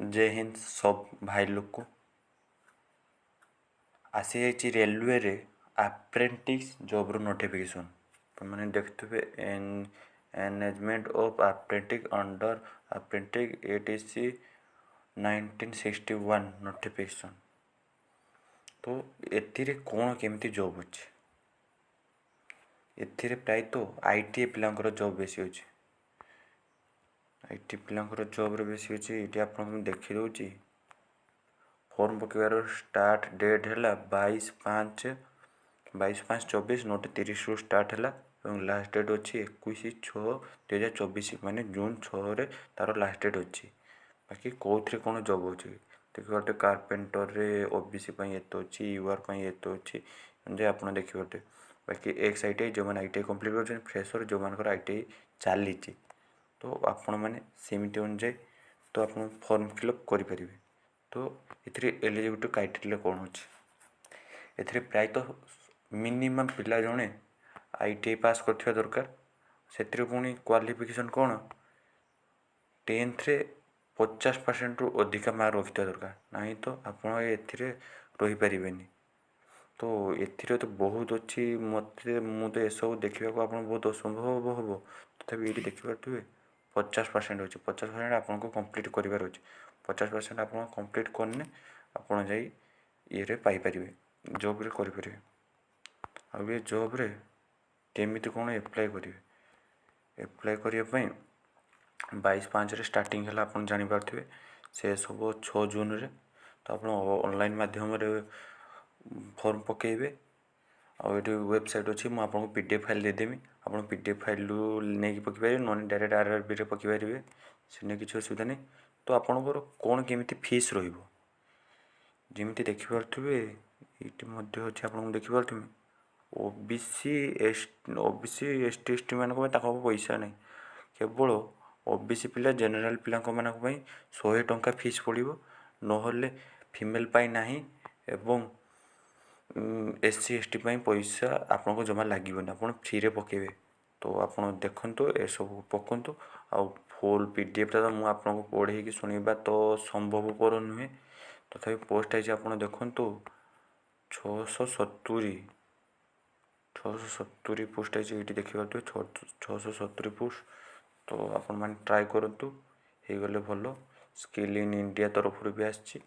जय हिंद सब भाई लोग को आसी जाइए रेलवे रे अप्रेंटिस जॉब नोटिफिकेशन मैंने देखते engagement of apprentice under apprentice ATC 1961 notification. तो एथिरे कौन केमती जॉब अच्छे एथिरे प्राय तो आईटीआई पिलांकर जॉब बेसी अच्छे आईटी पिलांकर जॉब रे बेसी अच्छे ये आपको देखी दूची फॉर्म पकेबार स्टार्ट डेट है 22/5/24 नोट 30 रु स्टार्ट है और लास्ट डेट अच्छी 21/6/2024 माने जून 6 रे तार लास्ट डेट अच्छी। बाकी कौन कौन जॉब अच्छे देखिए गोटे कारपेंटर रे ओबीसी एत अच्छी यूआर एत अच्छी जे आप देखिए बाकी एक्स आई टी आई जो मैंने आई कंप्लीट कर फ्रेशर जो मान आई टी आई चली तो आपण मैंने सेमती अनुजाई तो आप फॉर्म फिलअप करें। तो ये एलिजिबिलिटी क्राइटेरिया कौन अच्छे ए प्रायतः मिनिमम पिला जड़े आईटीआई पास कर दरकार से पुणी क्वालिफिकेशन कौन 10th रे 50% रु अधिका मार्क रखिता दरकार नहीं तो आप रहीपर। तो ये तो बहुत अच्छी मत मुझे सब देखा आप बहुत असंभव हम तथा ये देखिपे 50% अच्छे 50% आपको कंप्लीट करार अच्छे 50% आप कंप्लीट करने आपड़ जा ये पाइपर जॉब करें। आ ये जॉब रे केमी कौन एप्लाय करेंगे एप्लाय करने 22/5 स्टार्टिंग है आप जापारे से सब 6 जून रे तो आप ऑनलाइन माध्यम फॉर्म पकेबे और ये वेबसाइट अच्छी मुझे पीडीएफ फाइल देदेमी आप पीडीएफ फाइल नहीं पकईपर ना डायरेक्ट आरआरबी रे पकईपर से किसी असुविधा नहीं। तो आपंकर कौन केमी फीस रमी देखिपे ये आप देखिपे ओबीसी एसटी एसटी मान पैसा नहीं केवल ओबीसी पिला जेनेल पिला 100 टंका फीस पड़ो ना फीमेल ना एवं एससी एसटी पैसा आपको जमा लगे आप फ्री पकेबे। तो आप देखु ए सब पकड़ू आ फुल पीडीएफ तो मुझे आपको पढ़े शुणा तो संभवपर नुहे तथा पोस्ट आई आप देखु 670 पोस्ट आई ये देखिए 670 पोस्ट। तो आप ट्राए करूँ हो गले भल स्किल इन इंडिया तरफ भी आसी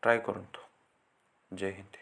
ट्राए करूँ। जय हिंद।